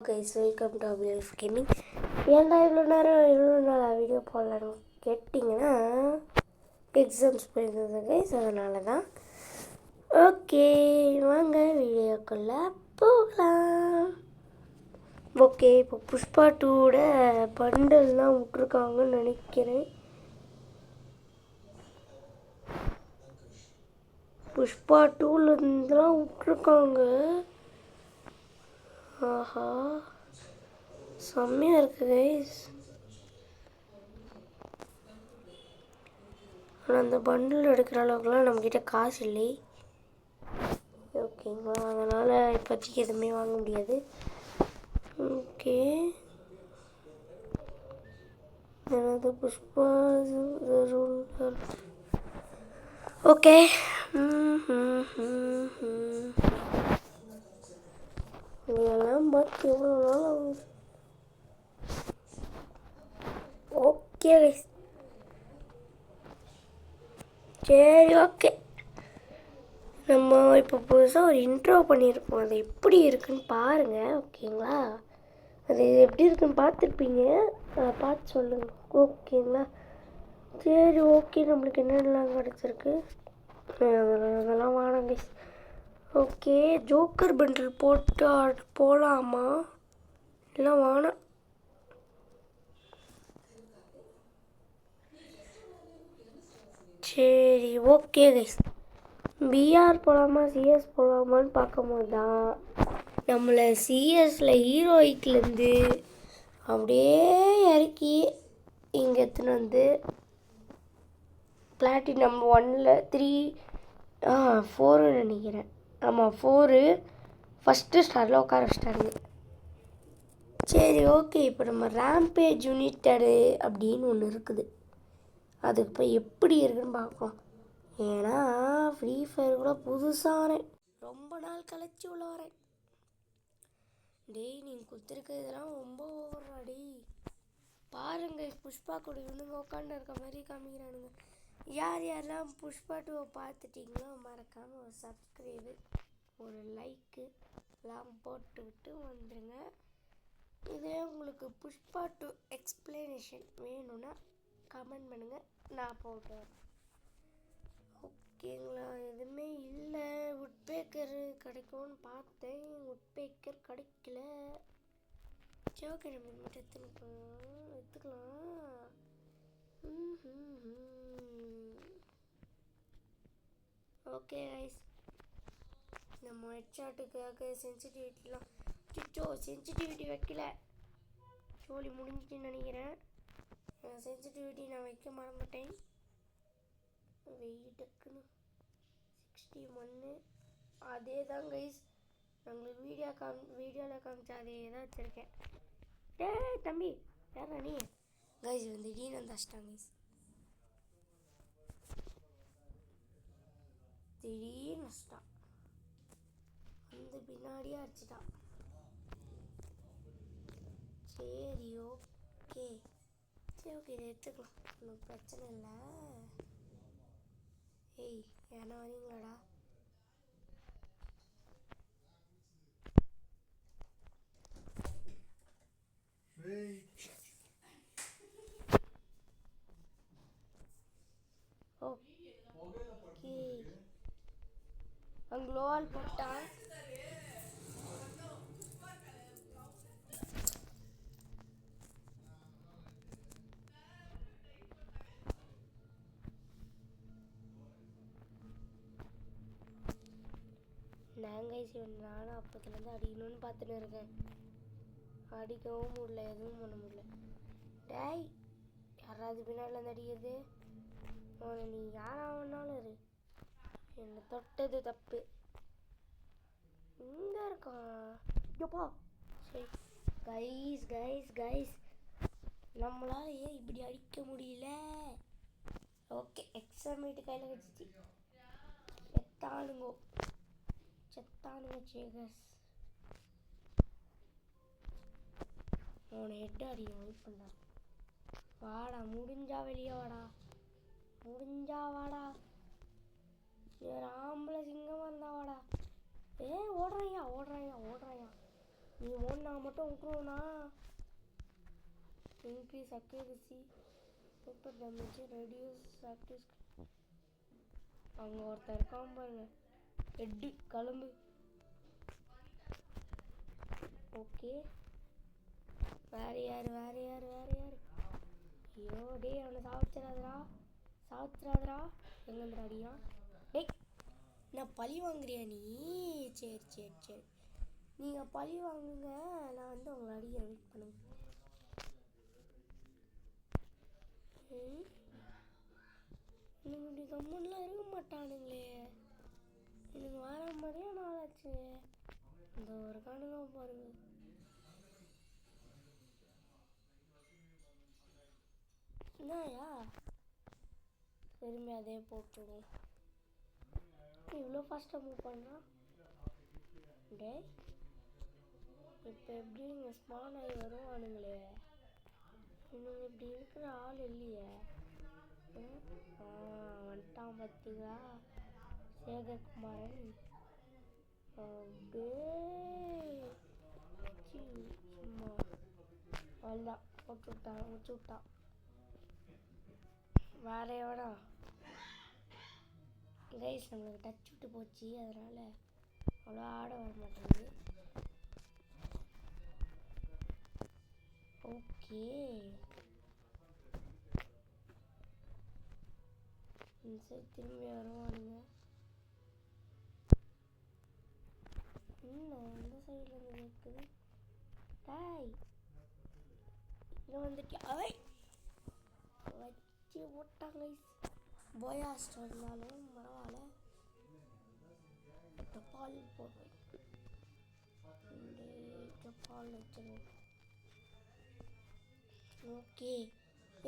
Guys, welcome to Abhilash gaming. ஏன்டா இவ்வளோ நாள் வீடியோ போடலான்னு கேட்டிங்கன்னா, எக்ஸாம்ஸ் போயிருந்தது கைஸ், அதனால தான். ஓகே, வாங்க வீடியோக்குள்ளே போகலாம். ஓகே, இப்போ புஷ்பா 2 பண்டல்லாம் விட்ருக்காங்கன்னு நினைக்கிறேன். புஷ்பா 2 விட்ருக்காங்க. ஆஹா, செம்மையாக இருக்குது கைஸ். ஆனால் அந்த பண்டில் எடுக்கிற அளவுக்குலாம் நம்மக்கிட்ட காசு இல்லை. ஓகேங்களா, அதனால் இப்போதைக்கு எதுவுமே வாங்க முடியாது. ஓகே, எனது புஷ்பா ஓகே. இதெல்லாம் பார்த்து எவ்வளோ நாள் ஆகுது. ஓகே கைஸ், சரி ஓகே. நம்ம இப்போ புதுசாக ஒரு இன்ட்ரோ பண்ணியிருப்போம். அது எப்படி இருக்குன்னு பாருங்கள். ஓகேங்களா, அது எப்படி இருக்குன்னு பார்த்துருப்பீங்க, அதை பார்த்து சொல்லுங்கள். ஓகேங்களா, சரி ஓகே. நம்மளுக்கு என்னென்னலாம் கிடச்சிருக்கு அதெல்லாம் வேணாம் கைஸ். ஓகே, ஜோக்கர் பண்டில் போட்டு போகலாமா? இல்லை வேணாம். சரி ஓகே கைஸ், பிஆர் போகலாமா சிஎஸ் போகலாமான்னு பார்க்கும்போது தான் நம்மளை சிஎஸில் ஹீரோயிக்லேருந்து அப்படியே இறக்கி இங்கே எடுத்துன்னு வந்து பிளாட்டினம் 1ல் 3 4 நினைக்கிறேன். ஆமாம், 4 ஃபஸ்ட்டு ஸ்டாரில் உட்கார வச்சிட்டாங்க. சரி ஓகே, இப்போ நம்ம ரேம்பேஜ் யுனிட்டடு அப்படின்னு ஒன்று இருக்குது. அதுக்கு இப்போ எப்படி இருக்குன்னு பார்க்கலாம். ஏன்னா ஃப்ரீ ஃபயர் கூட புதுசாக ரொம்ப நாள் கழிச்சு உள்ள வரேன். டேய், நீங்கள் கொடுத்துருக்க இதெல்லாம் ரொம்ப ஓவராடி. பாருங்க, புஷ்பா கூட இவனுங்க உட்காந்து இருக்க மாதிரி காமிக்கிறானுங்க. யார் யாரெல்லாம் புஷ்பா 2 பார்த்துட்டிங்களோ மறக்காமல் ஒரு சப்ஸ்கிரைபு, ஒரு லைக்கு எல்லாம் போட்டு விட்டு வந்துடுங்க. இதே உங்களுக்கு புஷ்பா 2 எக்ஸ்பிளனேஷன் வேணும்னா கமெண்ட் பண்ணுங்கள், நான் போட்டுறேன். ஓகேங்களா, எதுவுமே இல்லை. உட்பேக்கர் கிடைக்கும்னு பார்த்தேன், உட்பேக்கர் கிடைக்கல. சரி ஓகே, நம்ம மட்டும் எடுத்துக்கலாம். ஓகே கைஸ், நம்ம ஹெட்ஷாட்டுக்காக சென்சிட்டிவிட்டி வைக்கல. சோலி முடிஞ்சுன்னு நினைக்கிறேன். சென்சிட்டிவிட்டி நான் வைக்க மறந்துட்டேன். வெயிட்டுக்குன்னு 61 அதே தான் கைஸ். உங்களுக்கு வீடியோவில் காமிச்சா அதே தான் வச்சுருக்கேன். தம்பி யாரா நீ? கைஸ் வந்து திடீர்னு வந்தாச்சிட்டான் கைஸ், திடீர்னு வச்சிட்டான் வந்து பின்னாடியே அடிச்சிட்டான். சரி ஓகே, இதை எடுத்துக்கலாம், ஒன்றும் பிரச்சனை இல்லை. ஏய், ஏன்னா வரீங்களாடா? ஓகே, அங்கே லோவால் போட்டான். நானும் அப்போத்துலேருந்து அடிக்கணும்னு பார்த்துன்னு இருக்கேன். அடிக்கவும் முடியல, எதுவும் பண்ண முடியல. டேய், யாராவது பின்னாடிலேருந்து அடிக்கிறது? நீ யாராவனாலும் இரு, என்னை தொட்டது தப்பு. இங்கே இருக்கான் எப்பா. சரி கைஸ், நம்மளால் ஏன் இப்படி அடிக்க முடியல? ஓகே, எக்ஸாமேட்டு கையில் வச்சிச்சு. செத்தானுங்க சேகஸ். அவனை ஹெட் அடிக்க வெயிட் பண்ணா. வாடா, முடிஞ்சா வெளியே வாடா. ஆம்பளை சிங்கம் வந்தா வாடா. ஓடுறாயா. நீ ஓடினா மட்டும் விட்டுருவோண்ணா. Increase accuracy, super damage, reduce active. அவங்க ஒருத்தர் இருக்காம பாருங்க. ஹெட்டு கிளம்பு. ஓகே, வேற யாரு? ஐயோ டே, அவனை சாவச்சிடாதரா. எங்கேருந்து அடியா? டேய், நான் பழி வாங்குறியா நீ? சரி, நீங்கள் பழி வாங்குங்க, நான் வந்து உங்களை அடிக்கிற வெயிட் பண்ணுங்க. நீங்கள் இப்படி கம்மன்லாம் இருக்க மாட்டானுங்களே. எனக்கு வர மாதிரியே நாளாச்சு. இந்த ஒரு காணுங்க பாருங்க. என்னயா திரும்பி அதே போட்டுருவோம். இவ்வளோ ஃபாஸ்ட்டாக மூவ் பண்ணுறான். டே, இப்போ எப்படி இங்கே ஸ்மான் ஆகி வருவானுங்களே. இன்னும் இப்படி இருக்கிற ஆள் இல்லையே. வந்துட்டான் பார்த்தீங்களா சேகர்குமாரன். அப்படியே சும்மா அவ்வளோதான் முடிச்சு விட்டான். வேற எவனா கைஸ், நம்மளுக்கு டச் விட்டு போச்சு, அதனால் அவ்வளோ ஆட வர மாட்டேங்குது. ஓகே, சரி திரும்பி வருவானுங்க. என்ன இந்த சைடில் இருந்து இருக்குது? டாய், இங்கே வந்துட்டியா? அவை வச்சு போட்டாங்க. போயாஸ்ட் இருந்தாலும் பரவாயில்ல. பால் போடுவேன். பால் வச்சிருவோம். ஓகே,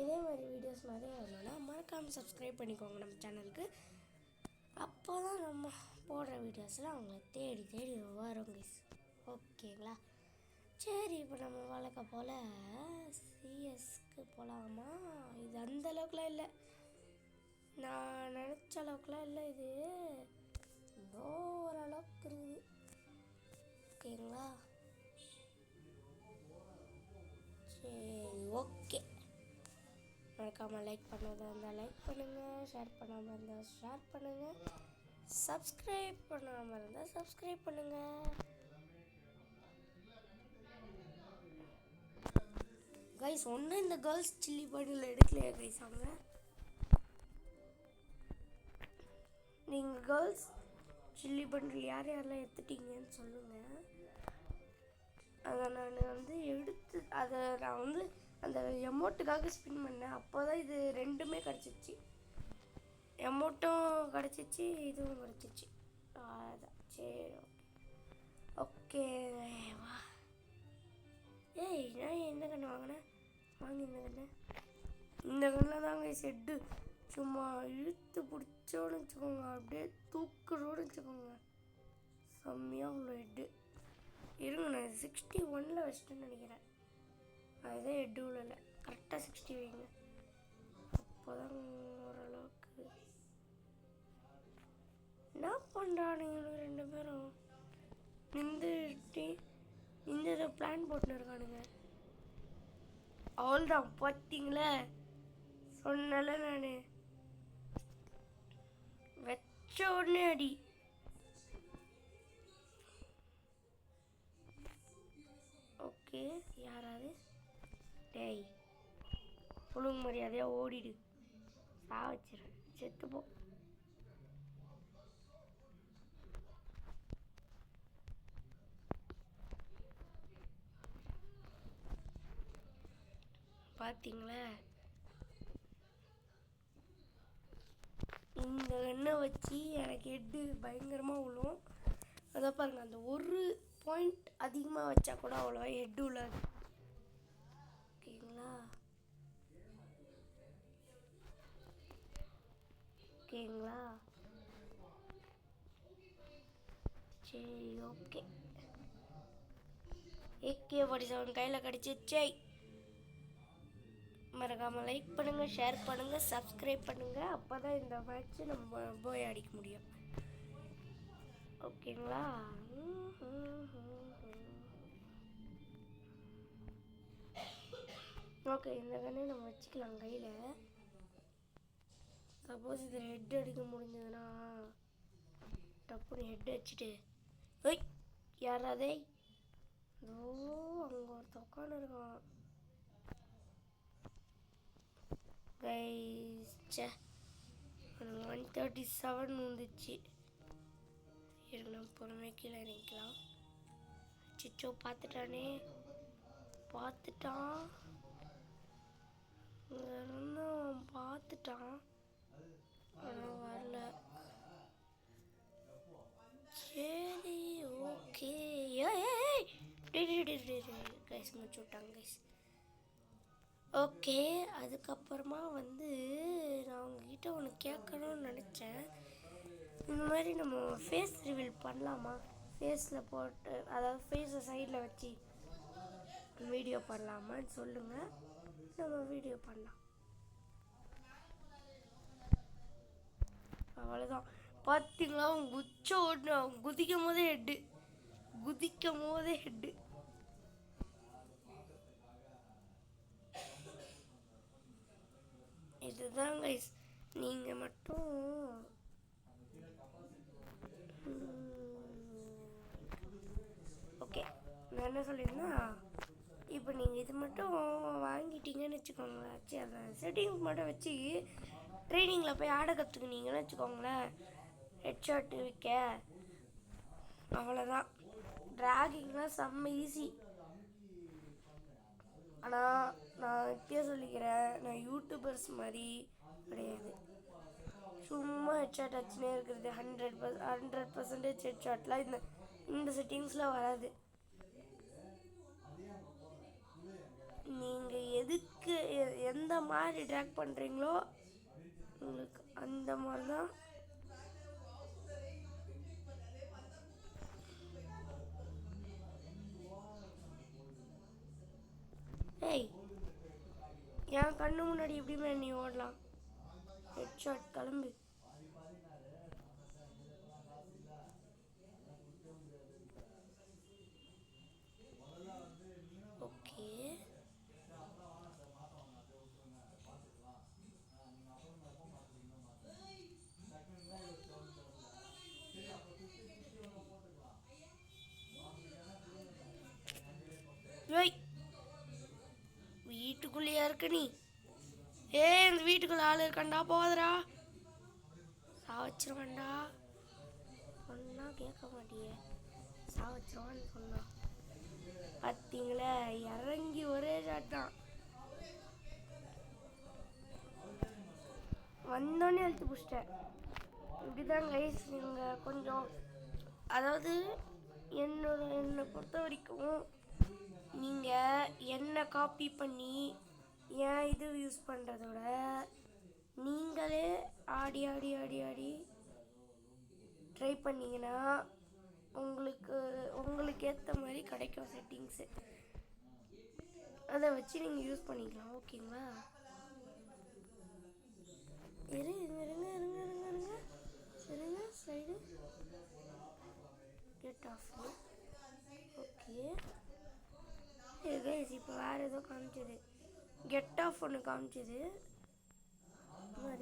இதே மாதிரி வீடியோஸ் நிறைய வரணும்னா மறக்காமல் சப்ஸ்கிரைப் பண்ணிக்கோங்க நம்ம சேனலுக்கு. அப்போ தான் நம்ம போடுற வீடியோஸ்லாம் அவங்கள தேடி வரும் கைஸ். ஓகேங்களா? சரி, இப்போ நம்ம வழக்க போல் சிஎஸ்க்கு போகலாமா? இது அந்த அளவுக்குலாம் இல்லை, நான் நினச்ச அளவுக்குலாம் இல்லை. இது ஏதோ ஓரளவுக்கு இருக்குது. ஓகேங்களா? சரி, ஓகே. மறக்காமல் லைக் பண்ணாத இருந்தால் லைக் பண்ணுங்கள், ஷேர் பண்ணாமல் இருந்தால் ஷேர் பண்ணுங்கள், சப்ஸ்கிரைப் பண்ணாமல் இருந்தால் சப்ஸ்கிரைப் பண்ணுங்கள். கைஸ், ஒன்றும் இந்த கேர்ள்ஸ் சில்லி பண்டில் எடுக்கலையா கைஸ்? அவங்க நீங்கள் கேர்ள்ஸ் சில்லி பண்டில் யாரெல்லாம் எடுத்துட்டீங்கன்னு சொல்லுங்கள். அதை நான் வந்து அதை நான் வந்து அந்த எமௌண்ட்டுக்காக ஸ்பின் பண்ணேன். அப்போ தான் இது ரெண்டுமே கிடச்சிச்சு. எமௌண்ட்டும் கிடச்சிச்சு, இதுவும் கிடச்சிச்சு. அதான் சரி, ஓகே. வா, ஏய், நான் எந்த கண்ணு வாங்கினேன்? இந்த கண்ணில் தாங்க செட்டு. சும்மா இழுத்து பிடிச்சோன்னு வச்சுக்கோங்க, அப்படியே தூக்குறோன்னு வச்சுக்கோங்க, செம்மையாக உள்ள ஹெட்டு. இருங்க, நான் 61 வச்சிட்டேன்னு நினைக்கிறேன். அதுதான் ஹெட்டு உள்ள கரெக்டாக 60 வைங்க. அப்போ தான் ஓரளவுக்கு. என்ன பண்ணுறானுங்க ரெண்டு பேரும்? இந்த பிளான் போட்டுன்னு இருக்கானுங்க. அவ்வளோதான், பார்த்தீங்களே, சொன்னல நான் வச்ச உடனே அடி. ஓகே, யாராவது? டேய், ஒழுங்கு மரியாதையாக ஓடிடு, வச்சிருவேன், செத்துப்போ. பார்த்தீங்களா, இந்த எண்ணெய் வச்சு எனக்கு ஹெட்டு பயங்கரமாக விழும். அதை பாருங்கள், அந்த ஒரு பாயிண்ட் அதிகமாக வச்சா கூட அவ்வளோவா ஹெட்டு உள்ளாது. ஓகேங்களா? சரி, ஓகே. AK-47 கையில் கிடச்சிச்சே. மறக்காமல் லைக் பண்ணுங்கள், ஷேர் பண்ணுங்கள், சப்ஸ்கிரைப் பண்ணுங்கள். அப்போ தான் இந்த மேட்ச்சு நம்ம போய் அடிக்க முடியும். ஓகேங்களா? ஓகே, இந்த கண்ணை நம்ம வச்சுக்கலாம் கையில். சப்போஸ் இதில் ஹெட் அடிக்க முடிஞ்சதுன்னா டப்புன்னு ஹெட் அடிச்சுட்டு ஒய் யாராதே ஓ அங்கே ஒருத்த உட்காந்து இருக்கான் கைஸ். சே, 137 வந்துச்சு. இருக்கலாம் பொறுமையாக கீழே இறங்கிக்கலாம். சிச்சோ பார்த்துட்டானே, பார்த்துட்டான் இருந்தும் பார்த்துட்டான், ஆனால் வரல. சரி ஓகே. கைஸ் முடிச்சு விட்டாங்க கைஸ். ஓகே, அதுக்கப்புறமா வந்து நான் உங்ககிட்ட ஒன்று கேட்கணும்னு நினச்சேன். இந்த மாதிரி நம்ம ஃபேஸ் ரிவீல் பண்ணலாமா? ஃபேஸில் போட்டு, அதாவது ஃபேஸை சைடில் வச்சு வீடியோ பண்ணலாமான்னு சொல்லுங்கள். நம்ம வீடியோ பண்ணலாம். அவ்வளோதான். பார்த்தீங்களா, அவங்க குச்ச ஓட்டு குதிக்கும் போதே ஹெட்டு, குதிக்கும் போதே ஹெட்டு. இதுதான் கைஸ். நீங்கள் மட்டும் ஓகே, நான் என்ன சொல்லியிருந்தேன்னா, இப்போ நீங்கள் இது மட்டும் வாங்கிட்டீங்கன்னு வச்சுக்கோங்களேன். சரி, அந்த செட்டிங்ஸ் மட்டும் வச்சு ட்ரைனிங்கில் போய் ஆட கற்றுக்குனீங்கன்னு வச்சுக்கோங்களேன், ஹெட்ஷாட் விற்க. அவ்வளோதான். ட்ராகிங்லாம் செம்ம ஈஸி. ஆனால் நான் இப்பயே சொல்லிக்கிறேன், நான் யூடியூபர்ஸ் மாதிரி கிடையாது. சும்மா ஹெட்ஷாட் வச்சுனே இருக்கிறது. 100% ஹெட்ஷாட்லாம் இந்த செட்டிங்ஸில் வராது. நீங்கள் எதுக்கு எந்த மாதிரி ட்ராக் பண்ணுறீங்களோ உங்களுக்கு அந்த மாதிரி தான். ஏய், என் கண்ணு முன்னாடி எப்படிமே நீ ஓடலாம்? ஹெட்ஷாட் கிளம்பு. ஓகே, வீட்டுக்குள்ளேயா இருக்க நீ? இந்த வீட்டுக்குள்ள ஆள் இருக்காண்டா, போதரா சாவச்சிருவான்டா. சொன்னா கேட்க மாட்டியே, சாவச்சிருவான்னு சொன்னா. பார்த்தீங்களே, இறங்கி ஒரே ஷாட் தான். வந்தோடனே அழுத்து பிடிச்சிட்டேன். இப்படிதான் கைஸ். நீங்கள் கொஞ்சம், அதாவது என்னை பொறுத்த வரைக்கும் நீங்கள் என்ன காப்பி பண்ணி ஏன் இது யூஸ் பண்ணுறதோட நீங்களே ஆடி ஆடி ஆடி ஆடி ட்ரை பண்ணிங்கன்னா உங்களுக்கு ஏற்ற மாதிரி கிடைக்கும் செட்டிங்ஸு. அதை வச்சு நீங்கள் யூஸ் பண்ணிக்கலாம். ஓகேங்களா? இருங்க side get off. Okay guys, இப்போ வேறு ஏதோ காமிச்சது. கெட் ஆஃப் ஒன்று காமிச்சது,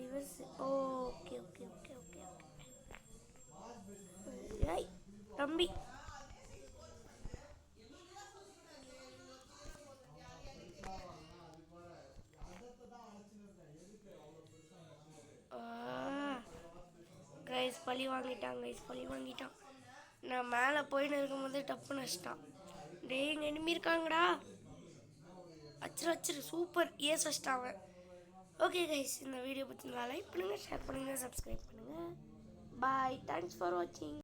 reverse. Okay okay okay okay okay. ஏய் தம்பி, கைஸ் பழி வாங்கிட்டான். கைஸ் பழி வாங்கிட்டான். நான் மேலே போயின்னு இருக்கும்போது டப்புன்னு வச்சிட்டான். டேய், இங்கே எனிமி இருக்காங்கடா. அச்சிரு சூப்பர். ஏஸ் வச்சிட்டான் அவன். ஓகே கைஸ், இந்த வீடியோ பற்றி லைக் பண்ணுங்கள், ஷேர் பண்ணுங்கள், சப்ஸ்கிரைப் பண்ணுங்கள். பாய், தேங்க்ஸ் ஃபார் வாட்சிங்.